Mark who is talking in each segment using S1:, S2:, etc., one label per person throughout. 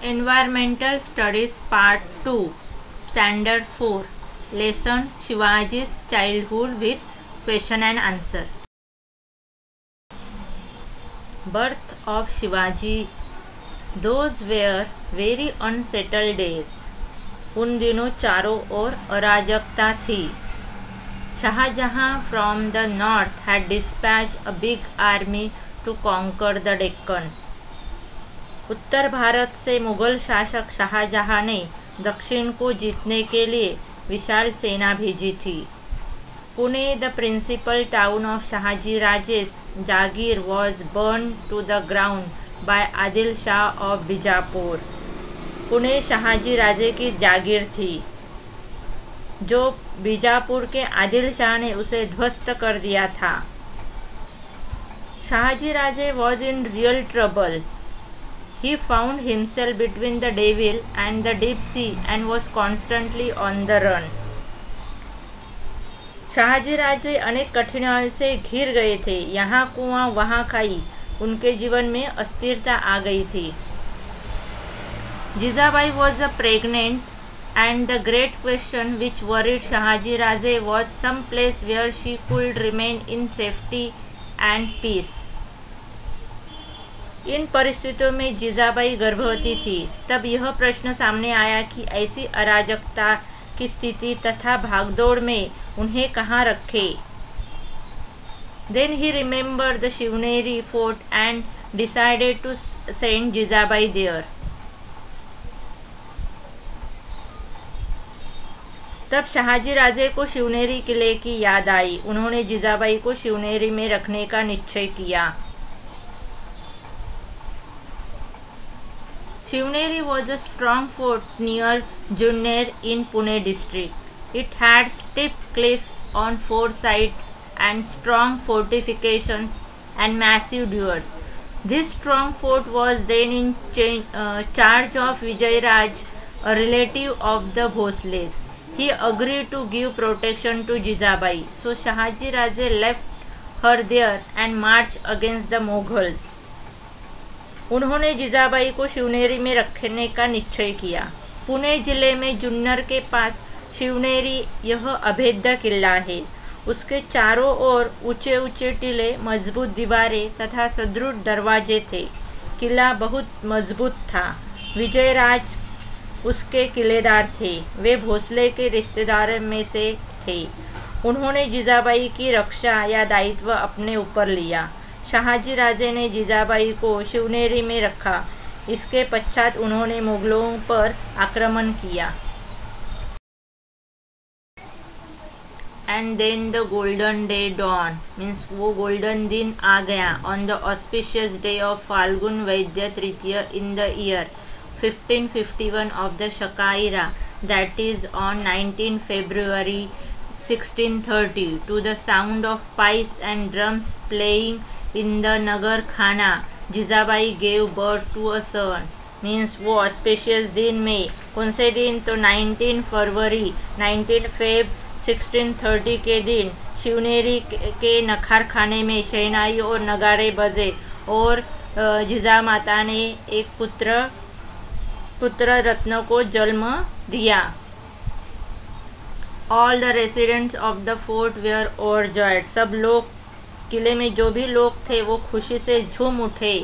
S1: Environmental Studies Part 2, Standard 4, Lesson Shivaji's Childhood with Question and Answer. Birth of Shivaji. Those were very unsettled days. उन दिनों चारों ओर अराजकता थी. Shahjahan from the north had dispatched a big army to conquer the Deccan. उत्तर भारत से मुगल शासक शाहजहां ने दक्षिण को जीतने के लिए विशाल सेना भेजी थी. Pune, the principal town of Shahaji Raje's jagir was burn to the ground by Adil Shah of Bijapur. Pune Shahaji Raje की जागीर थी, जो बीजापुर के आदिल शाह ने उसे ध्वस्त कर दिया था. Shahaji Raje was in real trouble. He found himself between the devil and the deep sea and was constantly on the run. Shahaji Raje अनेक कठिनाइयों से घिर गए थे. यहाँ कुआं वहाँ खाई. उनके जीवन में अस्थिरता आ गई थी. Jijabai was pregnant and the great question which worried Shahaji Raje was some place where she could remain in safety and peace. इन परिस्थितियों में जिजाबाई गर्भवती थी. तब यह प्रश्न सामने आया कि ऐसी अराजकता की स्थिति तथा भागदौड़ में उन्हें कहाँ रखे. Then he remembered the Shivneri fort and decided to send Jijabai there. तब शाहजी राजे को शिवनेरी किले की याद आई. उन्होंने जिजाबाई को शिवनेरी में रखने का निश्चय किया. Shivneri was a strong fort near Junner in Pune district. It had steep cliffs on four sides and strong fortifications and massive doors. This strong fort was then in charge of Vijayaraj, a relative of the Bhosles. He agreed to give protection to Jijabai, so Shahaji Raje left her there and marched against the Mughals. उन्होंने जिजाबाई को शिवनेरी में रखने का निश्चय किया. पुणे जिले में जुन्नर के पास शिवनेरी यह अभेद्य किला है. उसके चारों ओर ऊंचे ऊंचे टीले, मजबूत दीवारें तथा सुदृढ़ दरवाजे थे. किला बहुत मजबूत था. विजयराज उसके किलेदार थे. वे भोसले के रिश्तेदारों में से थे. उन्होंने जिजाबाई की रक्षा या दायित्व अपने ऊपर लिया. शाहजी राजे ने जिजाबाई को शिवनेरी में रखा. इसके पश्चात उन्होंने मुगलों पर आक्रमण किया. And then the golden day dawn, means वो गोल्डन दिन आ गया. On the auspicious day of Phalgun Vadya Tritiya in the year 1551 of the Shaka era, that is on 19 February 1630, to the sound of pipes and drums playing in the Nagar Khana, Jijabai gave birth to a son. Means वो auspicious दिन में, कौन से दिन, तो 19 फरवरी 19 Feb 1630 के दिन शिवनेरी के नखार खाने में शहनाई और नगाड़े बजे और जिजा माता ने एक पुत्र रत्न को जन्म दिया. All the residents of the fort were overjoyed. सब लोग, किले में जो भी लोग थे वो खुशी से झूम उठे.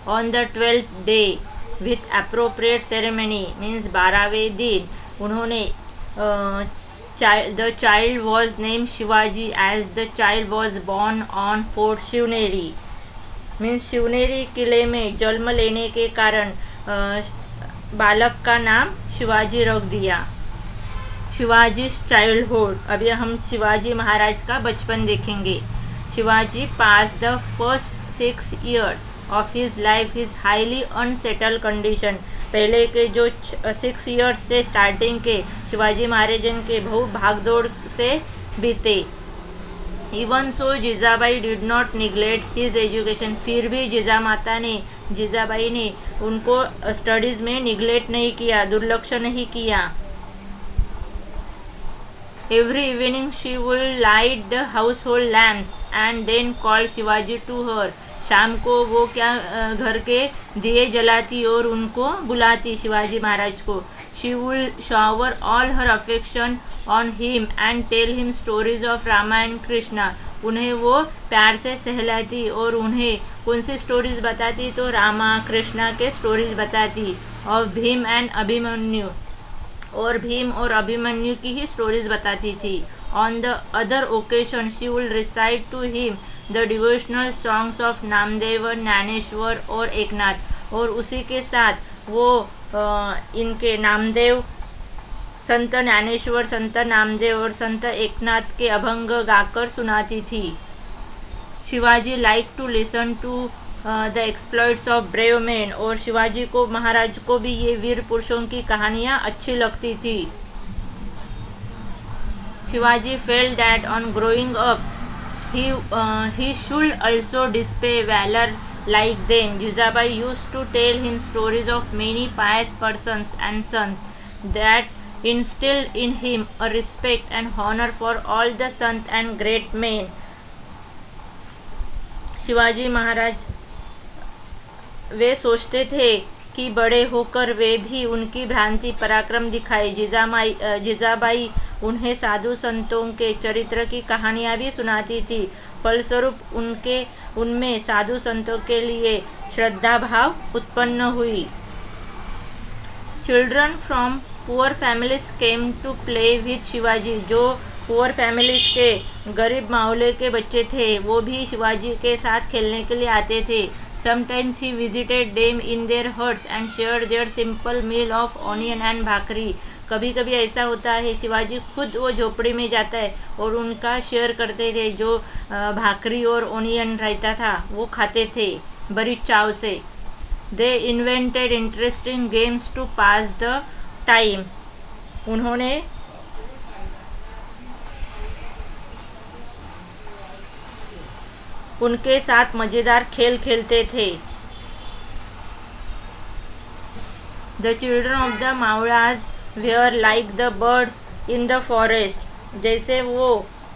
S1: On the 12th day with appropriate ceremony, means 12वें दिन, उन्होंने the child was name Shivaji as the child was born on fort Shivneri. Means Shivneri किले में जन्म लेने के कारण बालक का नाम शिवाजी रख दिया. शिवाजी चाइल्डहुड. अभी हम शिवाजी महाराज का बचपन देखेंगे. Shivaji passed the first 6 years of his life his highly unsettled condition. पहले के जो 6 years से स्टार्टिंग के शिवाजी महाराजन के बहुत भागदौड़ से बीते. Even so, Jijabai did not neglect his education. फिर भी जिजाबाई ने उनको स्टडीज़ में निगलेक्ट नहीं किया, दुर्लक्ष्य नहीं किया. Every evening she would light the household lamps and then call Shivaji to her. शाम को वो घर के दिए जलाती और उनको बुलाती शिवाजी महाराज को। She would shower all her affection on him and tell him stories of Rama and Krishna. उन्हें वो प्यार से सहलाती और उन्हें कौन सी स्टोरीज बताती, तो रामा कृष्णा के स्टोरीज बताती। और भीम एंड अभिमन्यु, और भीम और अभिमन्यु की ही स्टोरीज बताती थी। On the other occasion she will recite to him the devotional songs of Namdev, Dnyaneshwar और एकनाथ। और उसी के साथ वो इनके नामदेव, संत ज्ञानेश्वर, संत नामदेव और संत एकनाथ के अभंग गाकर सुनाती थी। Shivaji like to listen to the exploits of brave man. और शिवाजी को, महाराज को भी ये वीर पुरुषों की कहानियाँ अच्छी लगती थी। Shivaji felt that on growing up he should also display valor like them. Jijabai used to tell him stories of many pious persons and sons that instilled in him a respect and honor for all the sons and great men. Shivaji Maharaj वे सोचते थे कि बड़े होकर वे भी उनकी भ्रांति पराक्रम दिखाए। जिजाबाई उन्हें साधु संतों के चरित्र की कहानियाँ भी सुनाती थी। फलस्वरूप उनमें साधु संतों के लिए श्रद्धा भाव उत्पन्न हुई। Children from poor families came to play with Shivaji. जो पुअर फैमिलीज के गरीब माहौले के बच्चे थे वो भी शिवाजी के साथ खेलने के लिए आते थे। Sometimes he visited them in their huts and shared their simple meal of onion and भाकरी। कभी कभी ऐसा होता है शिवाजी खुद वो झोपड़ी में जाता है और उनका शेयर करते थे, जो भाकरी और ओनियन रहता था वो खाते थे बड़ी चाव से। They invented interesting games to pass the time। उन्होंने उनके साथ मज़ेदार खेल खेलते थे। The children of the Mauras were like the birds in the forest। जैसे वो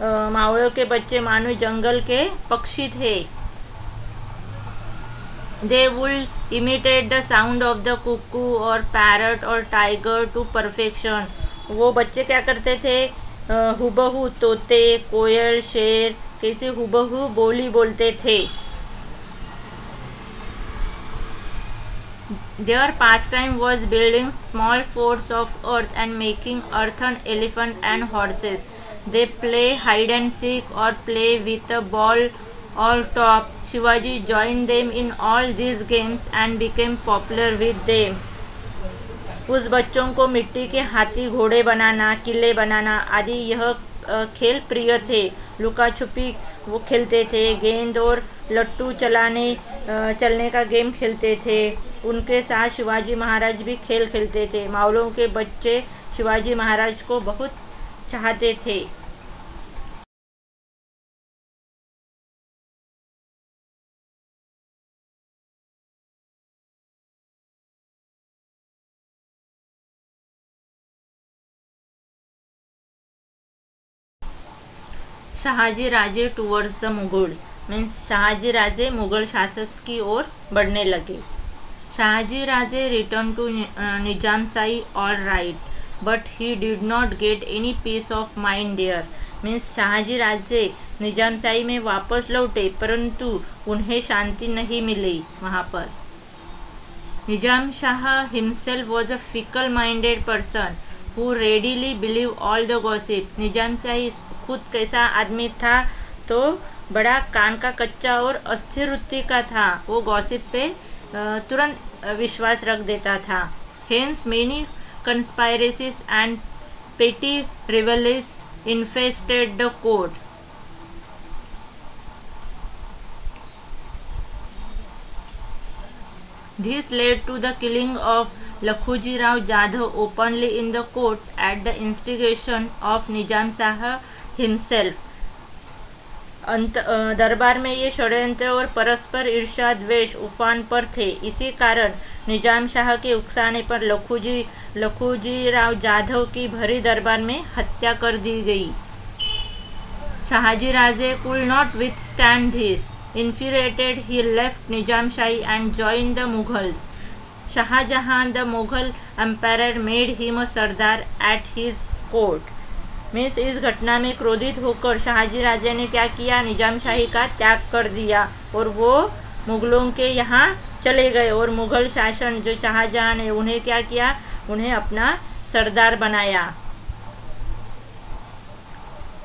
S1: मावड़ों के बच्चे मानो जंगल के पक्षी थे। They would imitate the sound of the cuckoo or parrot or tiger to perfection। वो बच्चे क्या करते थे, हुबहू तोते, कोयल, शेर कैसे हुबहू बोली बोलते थे। Their pastime was building small forts of earth and making earthen elephant and horses. They play hide and seek or play with a ball or top. Shivaji joined them in all these games and became popular with them। उस बच्चों को मिट्टी के हाथी, घोड़े बनाना, किले बनाना आदि यह खेल प्रिय थे। लुका छुपी वो खेलते थे, गेंद और लट्टू चलने का गेम खेलते थे। उनके साथ शिवाजी महाराज भी खेल खेलते थे। मावलों के बच्चे शिवाजी महाराज को बहुत चाहते थे। Shahaji Raje towards the Mughal means Shahaji Raje Mughal शासक की ओर बढ़ने लगे। Shahaji Raje return to Nizam Shahi all right but he did not get any peace of mind there. Means Shahaji Raje Nizam Shahi में वापस लौटे परंतु उन्हें शांति नहीं मिली वहाँ पर। Nizam Shah himself was a fickle minded person who readily believe all the gossip. Nizam Shahi खुद कैसा आदमी था, तो बड़ा कान का कच्चा और अस्थिर वृत्ति का था। वो गॉसिप पे तुरंत विश्वास रख देता था। Hence many conspiracies and petty rivalries infested the court. This led to the killing of Lakhuji Rao Jadhav openly in the court at the instigation of Nizam Shah himself। दरबार में ये षड्यंत्र और परस्पर ईर्ष्या द्वेष उफान पर थे। इसी कारण निजाम शाह के उकसाने पर लखुजी राव जाधव की भरी दरबार में हत्या कर दी गई। Shahaji Raje could not withstand this Infuriated, he left Nizam Shahi and joined the Mughals. Shah Jahan, the Mughal emperor, made him a Sardar at his court. Means इस घटना में क्रोधित होकर शाहजी राजे ने क्या किया, निजाम शाही का त्याग कर दिया और वो मुगलों के यहाँ चले गए और मुगल शासन जो शाहजहां ने उन्हें क्या किया, उन्हें अपना सरदार बनाया.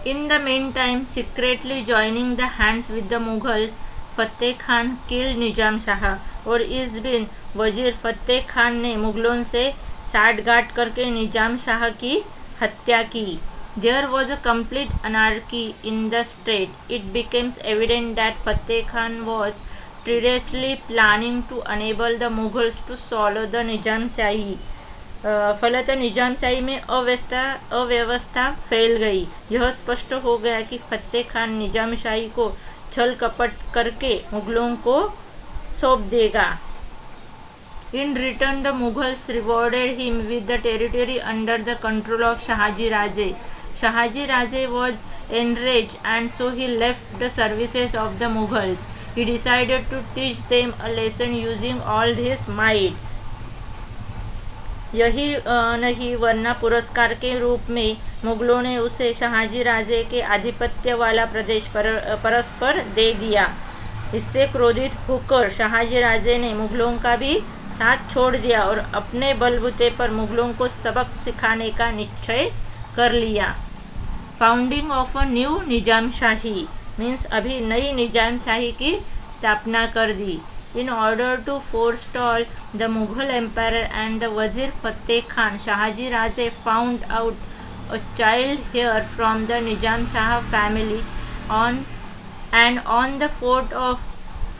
S1: In the meantime, secretly joining the hands with the Mughals, Fateh Khan killed निजाम शाह. और इस दिन वजीर फतेह खान ने मुगलों से साठगांठ करके निजाम शाह की हत्या की. There was a complete anarchy in the state. It became evident that Fateh Khan was seriously planning to enable the Mughals to swallow the Nizam Shahi. फलतः निजाम शाही में अव्यवस्था फैल गई. यह स्पष्ट हो गया कि फतेह खान निजाम शाही को छल कपट करके मुगलों को सौंप देगा. In return, the Mughals rewarded him with the territory under the control of Shahaji Raje. Shahaji Raje was enraged and so he left the services of the Mughals. He decided to teach them a lesson using all his might. यही नहीं वरना पुरस्कार के रूप में मुगलों ने उसे शाहजी राजे के आधिपत्य वाला प्रदेश परस्पर दे दिया. इससे क्रोधित होकर शाहजी राजे ने मुगलों का भी साथ छोड़ दिया और अपने बलबूते पर मुगलों को सबक सिखाने का निश्चय कर लिया. Founding of a new Nizam shahi means अभी नई निजाम शाही की स्थापना कर दी. In order to forestall the Mughal emperor and the Wazir Fateh Khan, Shahaji Raje found out a child heir from the Nizam Shah family on the fort of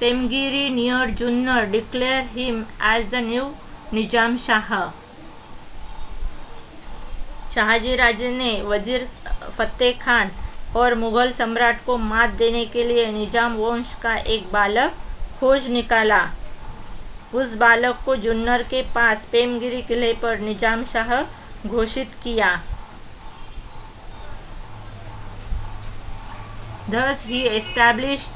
S1: Pemgiri near Junnar declared him as the new Nizam Shah. Shahaji Raje ने वजीर फतेह खान और मुगल सम्राट को मात देने के लिए निजाम वंश का एक बालक खोज निकाला. उस बालक को जुन्नर के पास पेमगिरी किले पर निजाम शाह घोषित किया. Thus he established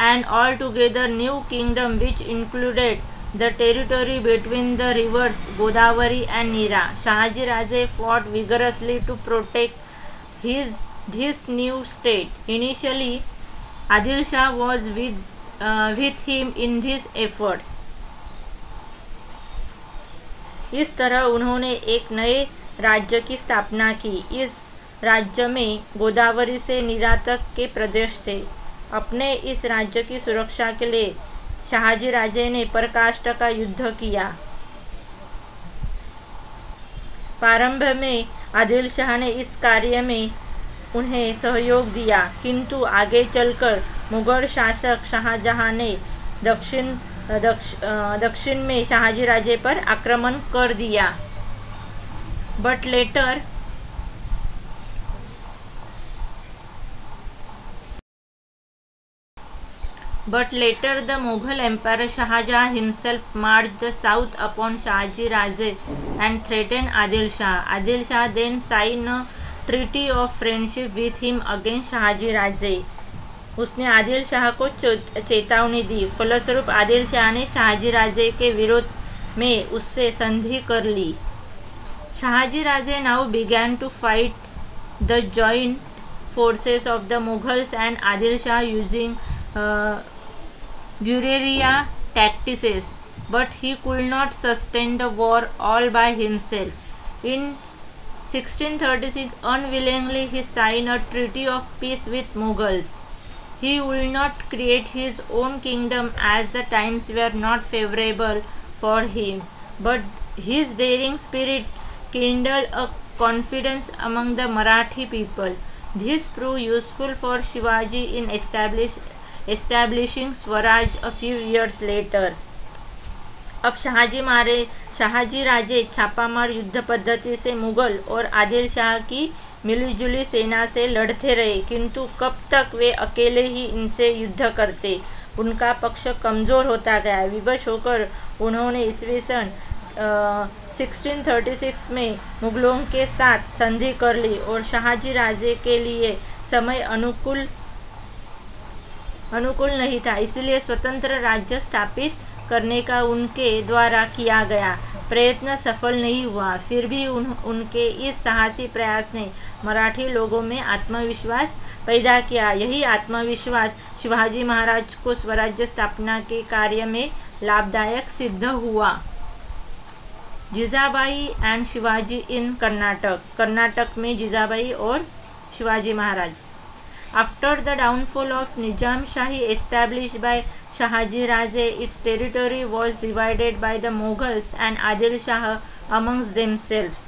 S1: an altogether new kingdom which included the territory between the rivers Godavari and Nira. Shahaji Raje fought vigorously to protect this new state. Initially, Adil Shah was with him in his efforts. इस तरह उन्होंने एक नए राज्य की स्थापना की. इस राज्य में गोदावरी से नीरा तक के प्रदेश थे. अपने इस राज्य की सुरक्षा के लिए शाहजी राजे ने प्रकाष्ठ का युद्ध किया. प्रारंभ में आदिल शाह ने इस कार्य में उन्हें सहयोग दिया, किंतु आगे चलकर मुगल शासक शाहजहां ने दक्षिण में शाहजी राजे पर आक्रमण कर दिया. But later the Mughal Emperor Shahjahan himself marched the south upon Shahaji Raje and threatened Adil Shah. Adil Shah then signed a treaty of friendship with him against Shahaji Raje. उसने आदिल शाह को चेतावनी दी. फलस्वरूप आदिल शाह ने शाहजी राजे के विरोध में उससे संधि कर ली. शाहजी राजे now began to fight the joint forces of the Mughals and Adil Shah using guerrilla tactics, but he could not sustain the war all by himself. In 1636, unwillingly he signed a treaty of peace with Mughals. He would not create his own kingdom as the times were not favorable for him, but his daring spirit kindled a confidence among the Marathi people. This proved useful for Shivaji in establishing Swaraj a few years later. अब शाहजी राजे छापामार युद्ध पद्धति से मुगल और आदिल शाह की मिलीजुली सेना से लड़ते रहे, किंतु कब तक वे अकेले ही इनसे युद्ध करते. उनका पक्ष कमज़ोर होता गया. विवश होकर उन्होंने ईस्वी सन 1636 में मुगलों के साथ संधि कर ली और शाहजी राजे के लिए समय अनुकूल अनुकूल नहीं था, इसलिए स्वतंत्र राज्य स्थापित करने का उनके द्वारा किया गया प्रयत्न सफल नहीं हुआ। फिर भी उनके इस साहसी प्रयास ने मराठी लोगों में आत्मविश्वास पैदा किया। यही आत्मविश्वास शिवाजी महाराज को स्वराज्य स्थापना के कार्य में लाभदायक सिद्ध हुआ। Jijabai and Shivaji in Karnataka. कर्नाटक में जिजाबाई और Shivaji Maharaj. After the downfall of Nizam Shahi established by Shahaji Raje, its territory was divided by the Mughals and Adil Shah amongst themselves.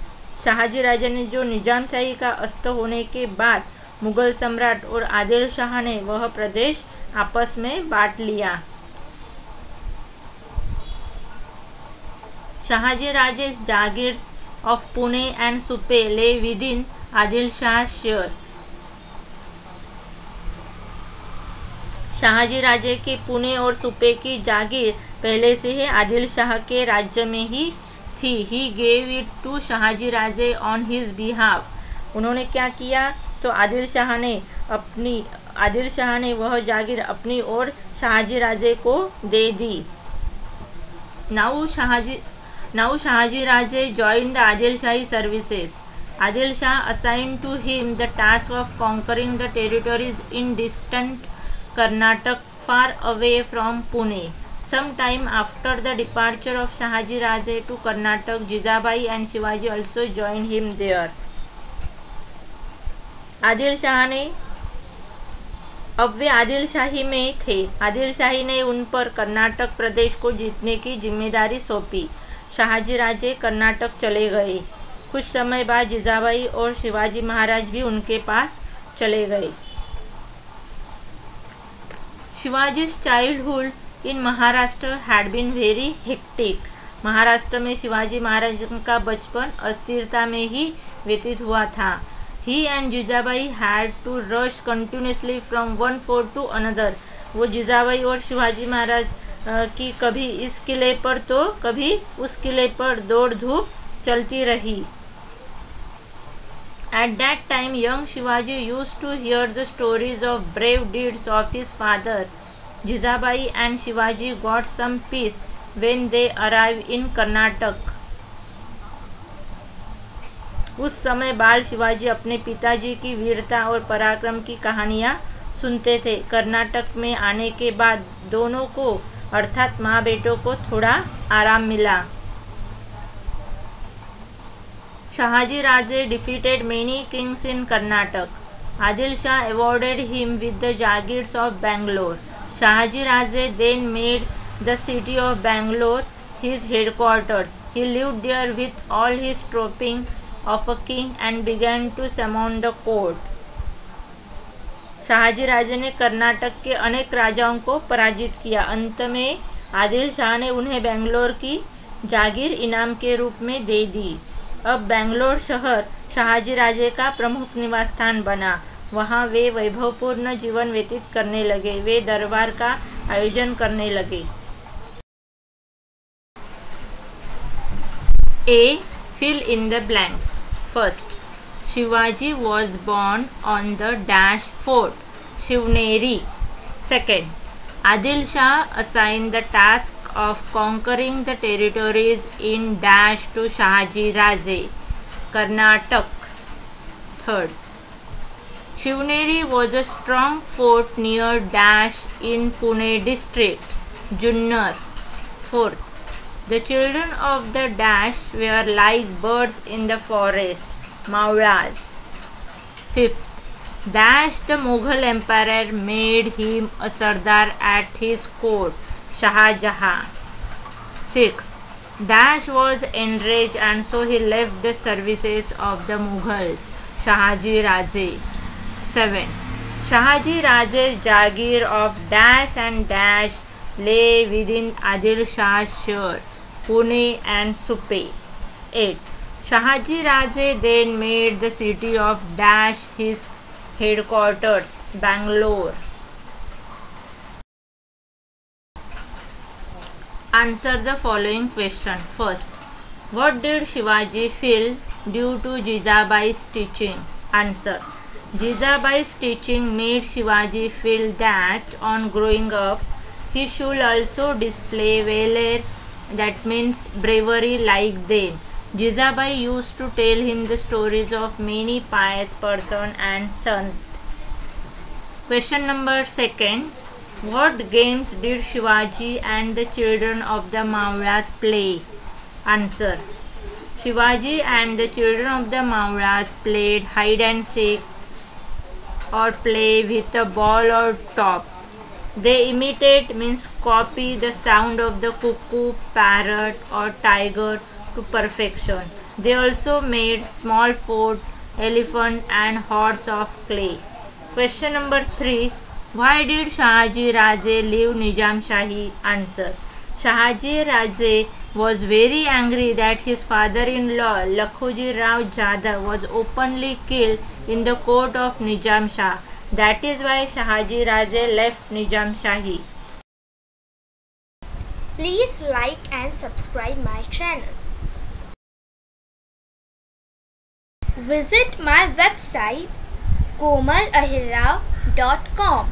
S1: Shahaji Raje ने जो निजाम शाही का अस्त होने के बाद मुगल सम्राट और आदिल शाह ने वह प्रदेश आपस में बांट लिया। Shahaji Raje's Jagirs of Pune and Supe lay within Adil Shah's share. Shahaji राजे के पुणे और सुपे की जागीर पहले से ही आदिल शाह के राज्य में ही थी। He gave it to Shahaji Raje on his behalf. उन्होंने क्या किया तो आदिल शाह ने वह जागीर अपनी और शाहजी राजे को दे दी। Now Shahaji Raje joined the Adil Shahi services. Adil Shah assigned to him the task of conquering the territories in distant Karnataka far away from Pune. Some time after the departure of Shahaji Raje to Karnataka, Jijabai and Shivaji also joined him there. Adil Shah ने अब वे आदिल शाही में थे। आदिल शाही ने उन पर कर्नाटक प्रदेश को जीतने की जिम्मेदारी सौंपी। शाहजी राजे कर्नाटक चले गए। कुछ समय बाद जिजाबाई और शिवाजी महाराज भी उनके पास चले गए। शिवाजी's childhood in Maharashtra had been very hectic. Maharashtra में शिवाजी महाराज का बचपन अस्थिरता में ही व्यतीत हुआ था। He and Jijabai had to rush continuously from one fort to another. वो जिजाबाई और शिवाजी महाराज की कभी इस किले पर तो कभी उस किले पर दौड़ धूप चलती रही। At that time, young Shivaji used to hear the stories of brave deeds of his father. Jijabai and Shivaji got some peace when they arrived in Karnataka. उस समय बाल शिवाजी अपने पिताजी की वीरता और पराक्रम की कहानियाँ सुनते थे। कर्नाटक में आने के बाद दोनों को अर्थात माँ बेटों को थोड़ा आराम मिला। Shahaji Raje defeated many kings in Karnataka. Adil Shah awarded him with the Jagirs of Bangalore. Shahaji Raje then made the city of Bangalore his headquarters. He lived there with all his trappings of a king and began to summon the court. Shahaji Raje ने कर्नाटक के अनेक राजाओं को पराजित किया। अंत में आदिल शाह ने उन्हें बेंगलोर की जागीर इनाम के रूप में दे दी। अब बेंगलोर शहर शाहजी राजे का प्रमुख निवास स्थान बना। वहाँ वे वैभवपूर्ण जीवन व्यतीत करने लगे। वे दरबार का आयोजन करने लगे। A. Fill in the blanks. First, Shivaji was born on the dash fort, Shivneri. Second, Adil Shah assigned the task of conquering the territories in dash to Shahaji Raje, Karnataka. Third, Shivneri was a strong fort near dash in Pune district, Junnar. Fourth, the children of the dash were like birds in the forest, Mauras. Fifth, dash the Mughal emperor made him a Sardar at his court, Shah Jahan. Sixth, dash was enraged and so he left the services of the Mughals, Shahaji Raje. 7. Shahaji Raje's Jagir of dash and dash lay within Adil Shah's share, Pune and Supe. 8. Shahaji Raje then made the city of dash his headquarters, Bangalore. Answer the following question. First, what did Shivaji feel due to Jijabai's teaching? Answer. Jizabai's teaching made Shivaji feel that on growing up, he should also display valor, that means bravery like them. Jizabai used to tell him the stories of many pious persons and sons. Question number 2. What games did Shivaji and the children of the Mauryas play? Answer. Shivaji and the children of the Mauryas played hide and seek or play with a ball or top. They imitate means copy the sound of the cuckoo, parrot or tiger to perfection. They also made small fort, elephant and horse of clay. Question number 3. Why did Shahaji Raje leave Nizam Shahi? Answer. Shahaji Raje was very angry that his father-in-law Lakhuji Rao Jadhav was openly killed in the court of Nizam Shah. That is why Shahaji Raje left Nizam Shahi.
S2: Please like and subscribe my channel. Visit my website komalahirrao.com.